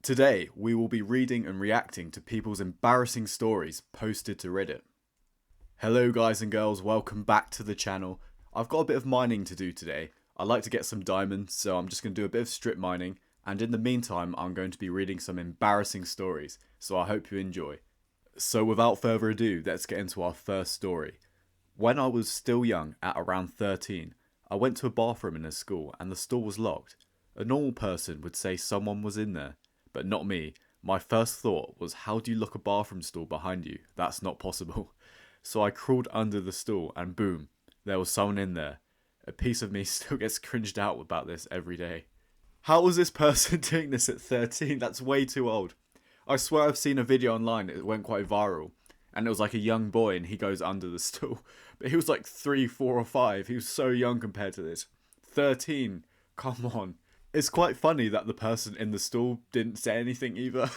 Today, we will be reading and reacting to people's embarrassing stories posted to Reddit. Hello guys and girls, welcome back to the channel. I've got a bit of mining to do today. I'd like to get some diamonds, so I'm just going to do a bit of strip mining, and in the meantime, I'm going to be reading some embarrassing stories, so I hope you enjoy. So without further ado, let's get into our first story. When I was still young, at around 13, I went to a bathroom in a school and the store was locked. A normal person would say someone was in there, but not me. My first thought was, how do you lock a bathroom stall behind you? That's not possible. So I crawled under the stool and boom, there was someone in there. A piece of me still gets cringed out about this every day. How was this person doing this at 13? That's way too old. I swear I've seen a video online, it went quite viral. And it was like a young boy and he goes under the stool. But he was like 3, 4 or 5. He was so young compared to this. 13. Come on. It's quite funny that the person in the stall didn't say anything either.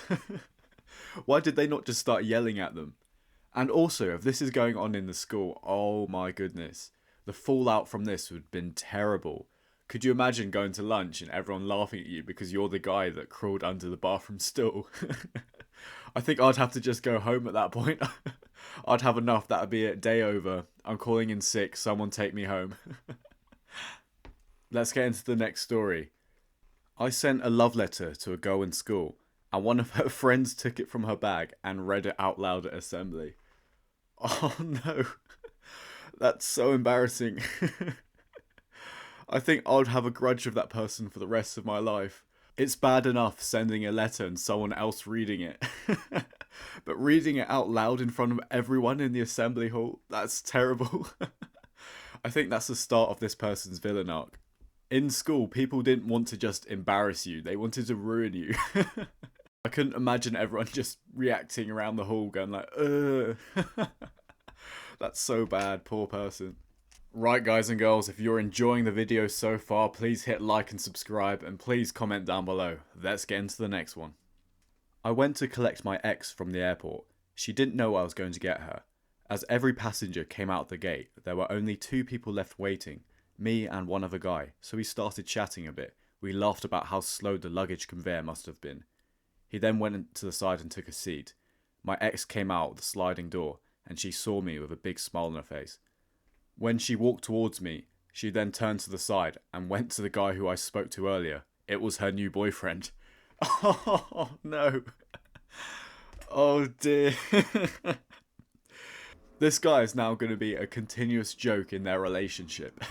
Why did they not just start yelling at them? And also, if this is going on in the school, oh my goodness. The fallout from this would have been terrible. Could you imagine going to lunch and everyone laughing at you because you're the guy that crawled under the bathroom stool? I think I'd have to just go home at that point. I'd have enough, that'd be it, day over. I'm calling in sick, someone take me home. Let's get into the next story. I sent a love letter to a girl in school, and one of her friends took it from her bag and read it out loud at assembly. Oh no, that's so embarrassing. I think I'd have a grudge of that person for the rest of my life. It's bad enough sending a letter and someone else reading it. But reading it out loud in front of everyone in the assembly hall, that's terrible. I think that's the start of this person's villain arc. In school, people didn't want to just embarrass you, they wanted to ruin you. I couldn't imagine everyone just reacting around the hall going like, ugh. That's so bad, poor person. Right guys and girls, if you're enjoying the video so far, please hit like and subscribe and please comment down below. Let's get into the next one. I went to collect my ex from the airport. She didn't know I was going to get her. As every passenger came out the gate, there were only 2 people left waiting. Me and one other guy, so we started chatting a bit. We laughed about how slow the luggage conveyor must have been. He then went to the side and took a seat. My ex came out the sliding door, and she saw me with a big smile on her face. When she walked towards me, she then turned to the side and went to the guy who I spoke to earlier. It was her new boyfriend. Oh no. Oh dear. This guy is now going to be a continuous joke in their relationship.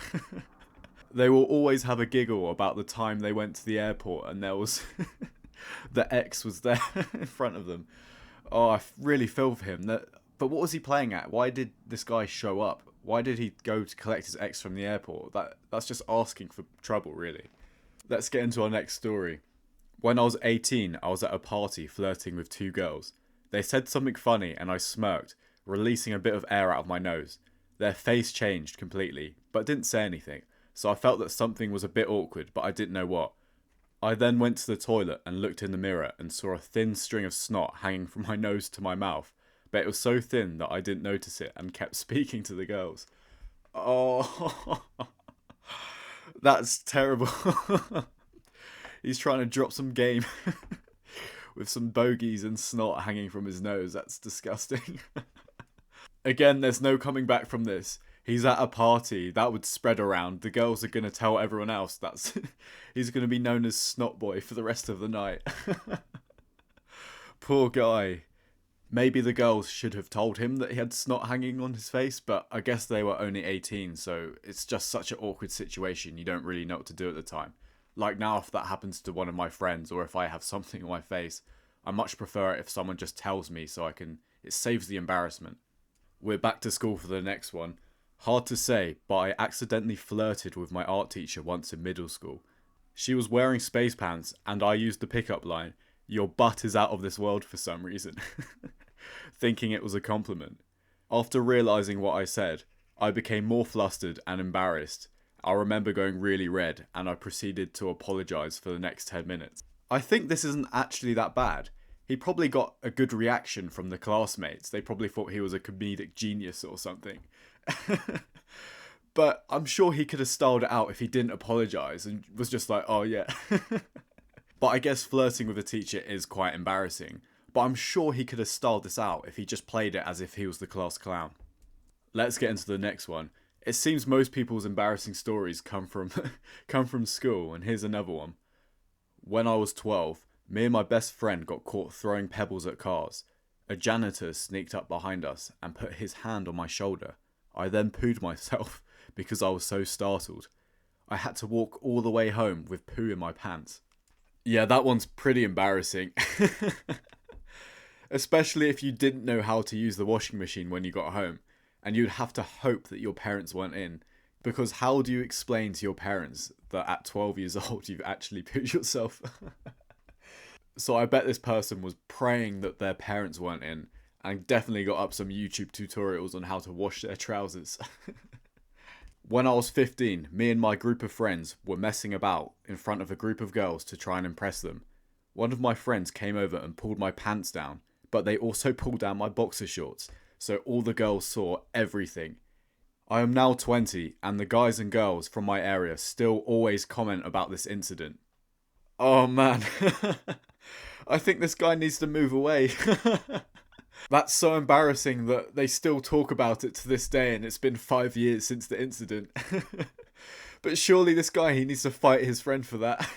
They will always have a giggle about the time they went to the airport and there was the ex was there in front of them. Oh, I really feel for him. But what was he playing at? Why did this guy show up? Why did he go to collect his ex from the airport? That's just asking for trouble, really. Let's get into our next story. When I was 18, I was at a party flirting with 2 girls. They said something funny and I smirked, releasing a bit of air out of my nose. Their face changed completely, but didn't say anything, so I felt that something was a bit awkward, but I didn't know what. I then went to the toilet and looked in the mirror and saw a thin string of snot hanging from my nose to my mouth, but it was so thin that I didn't notice it and kept speaking to the girls. Oh, that's terrible. He's trying to drop some game with some bogeys and snot hanging from his nose. That's disgusting. Again, there's no coming back from this. He's at a party. That would spread around. The girls are going to tell everyone else. He's going to be known as Snot Boy for the rest of the night. Poor guy. Maybe the girls should have told him that he had snot hanging on his face, but I guess they were only 18, so it's just such an awkward situation. You don't really know what to do at the time. Like now, if that happens to one of my friends, or if I have something on my face, I much prefer it if someone just tells me so it saves the embarrassment. We're back to school for the next one. Hard to say, but I accidentally flirted with my art teacher once in middle school. She was wearing space pants, and I used the pickup line, "Your butt is out of this world," for some reason, thinking it was a compliment. After realising what I said, I became more flustered and embarrassed. I remember going really red, and I proceeded to apologise for the next 10 minutes. I think this isn't actually that bad. He probably got a good reaction from the classmates. They probably thought he was a comedic genius or something. But I'm sure he could have styled it out if he didn't apologise and was just like, oh yeah. But I guess flirting with a teacher is quite embarrassing. But I'm sure he could have styled this out if he just played it as if he was the class clown. Let's get into the next one. It seems most people's embarrassing stories come from come from school, and here's another one. When I was 12, me and my best friend got caught throwing pebbles at cars. A janitor sneaked up behind us and put his hand on my shoulder. I then pooed myself because I was so startled. I had to walk all the way home with poo in my pants. Yeah, that one's pretty embarrassing. Especially if you didn't know how to use the washing machine when you got home, and you'd have to hope that your parents weren't in. Because how do you explain to your parents that at 12 years old you've actually pooed yourself? So I bet this person was praying that their parents weren't in, and definitely got up some YouTube tutorials on how to wash their trousers. When I was 15, me and my group of friends were messing about in front of a group of girls to try and impress them. One of my friends came over and pulled my pants down, but they also pulled down my boxer shorts, so all the girls saw everything. I am now 20, and the guys and girls from my area still always comment about this incident. Oh man, I think this guy needs to move away. That's so embarrassing that they still talk about it to this day, and it's been 5 years since the incident. But surely this guy, he needs to fight his friend for that.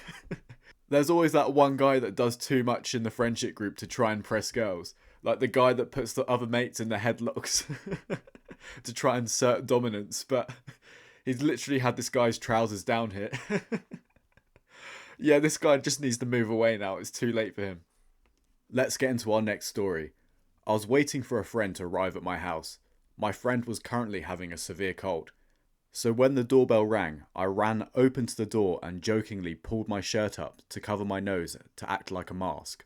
There's always that one guy that does too much in the friendship group to try and impress girls. Like the guy that puts the other mates in the headlocks to try and assert dominance, but he's literally had this guy's trousers down here. Yeah, this guy just needs to move away now. It's too late for him. Let's get into our next story. I was waiting for a friend to arrive at my house. My friend was currently having a severe cold. So when the doorbell rang, I ran open to the door and jokingly pulled my shirt up to cover my nose to act like a mask.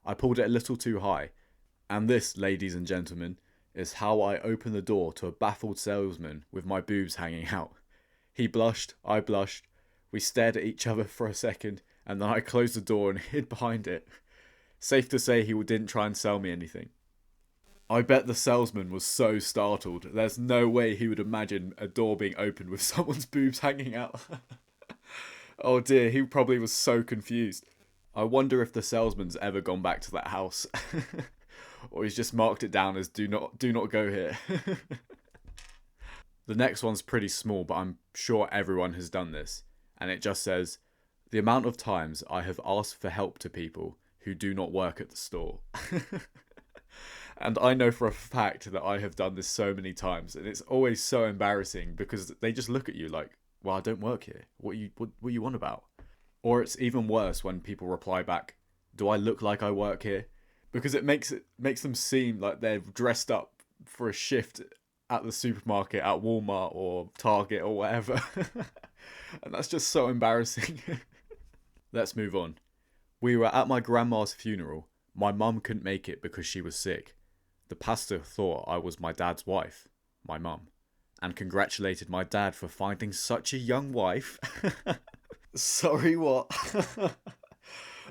I pulled it a little too high. And this, ladies and gentlemen, is how I opened the door to a baffled salesman with my boobs hanging out. He blushed, I blushed. We stared at each other for a second, and then I closed the door and hid behind it. Safe to say he didn't try and sell me anything. I bet the salesman was so startled. There's no way he would imagine a door being opened with someone's boobs hanging out. Oh dear, he probably was so confused. I wonder if the salesman's ever gone back to that house. Or he's just marked it down as do not go here. The next one's pretty small, but I'm sure everyone has done this. And it just says, the amount of times I have asked for help to people who do not work at the store. And I know for a fact that I have done this so many times, and it's always so embarrassing because they just look at you like, well, I don't work here. What are you on about? Or it's even worse when people reply back, do I look like I work here? Because it makes them seem like they're dressed up for a shift at the supermarket, at Walmart or Target or whatever. And that's just so embarrassing. Let's move on. We were at my grandma's funeral. My mum couldn't make it because she was sick. The pastor thought I was my dad's wife, my mum, and congratulated my dad for finding such a young wife. Sorry, what?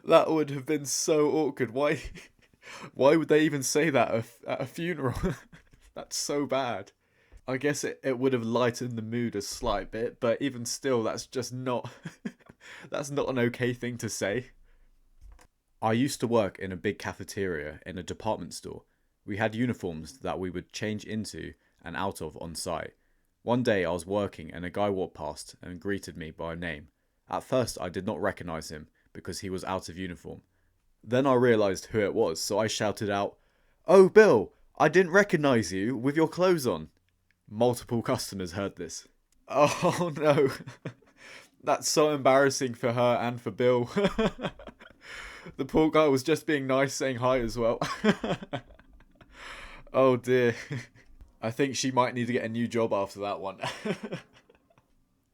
That would have been so awkward. Why would they even say that at a funeral? That's so bad. I guess it would have lightened the mood a slight bit, but even still, that's just not... that's not an okay thing to say. I used to work in a big cafeteria in a department store. We had uniforms that we would change into and out of on site. One day I was working and a guy walked past and greeted me by name. At first I did not recognise him because he was out of uniform. Then I realised who it was, so I shouted out, "Oh Bill, I didn't recognise you with your clothes on." Multiple customers heard this. Oh no, that's so embarrassing for her and for Bill. The poor guy was just being nice, saying hi as well. Oh dear. I think she might need to get a new job after that one.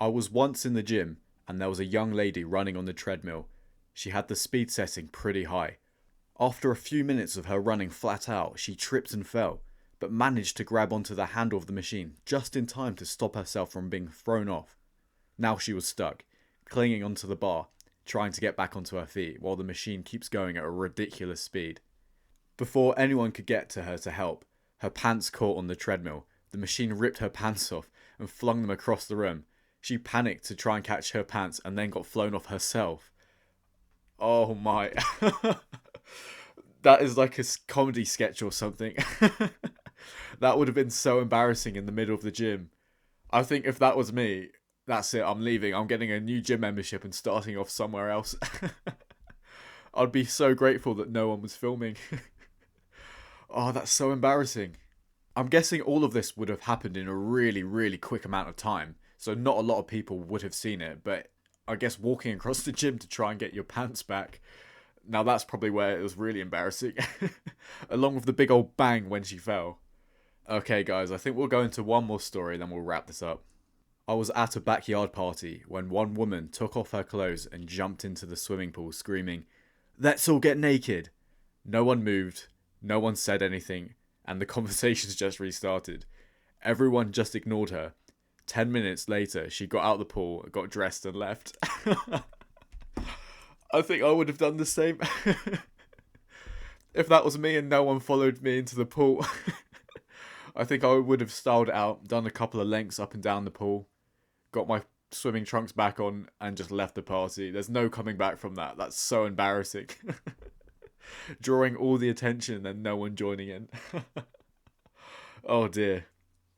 I was once in the gym and there was a young lady running on the treadmill. She had the speed setting pretty high. After a few minutes of her running flat out, she tripped and fell, but managed to grab onto the handle of the machine just in time to stop herself from being thrown off. Now she was stuck, clinging onto the bar, trying to get back onto her feet while the machine keeps going at a ridiculous speed. Before anyone could get to her to help, her pants caught on the treadmill. The machine ripped her pants off and flung them across the room. She panicked to try and catch her pants and then got flown off herself. Oh my. That is like a comedy sketch or something. That would have been so embarrassing in the middle of the gym. I think if that was me, that's it. I'm leaving. I'm getting a new gym membership and starting off somewhere else. I'd be so grateful that no one was filming. Oh, that's so embarrassing. I'm guessing all of this would have happened in a really, really quick amount of time. So not a lot of people would have seen it. But I guess walking across the gym to try and get your pants back, now that's probably where it was really embarrassing. Along with the big old bang when she fell. Okay, guys, I think we'll go into one more story, then we'll wrap this up. I was at a backyard party when one woman took off her clothes and jumped into the swimming pool screaming, "Let's all get naked!" No one moved, no one said anything, and the conversations just restarted. Everyone just ignored her. 10 minutes later, she got out of the pool, got dressed, and left. I think I would have done the same. If that was me and no one followed me into the pool, I think I would have styled it out, done a couple of lengths up and down the pool, got my swimming trunks back on, and just left the party. There's no coming back from that. That's so embarrassing. Drawing all the attention and no one joining in. Oh dear.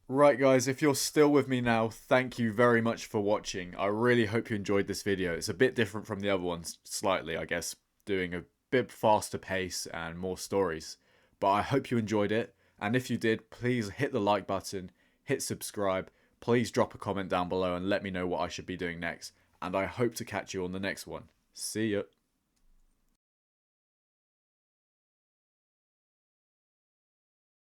Right guys, if you're still with me now, thank you very much for watching. I really hope you enjoyed this video. It's a bit different from the other ones, slightly I guess, doing a bit faster pace and more stories. But I hope you enjoyed it, and if you did, please hit the like button, hit subscribe, please drop a comment down below and let me know what I should be doing next, and I hope to catch you on the next one. See ya.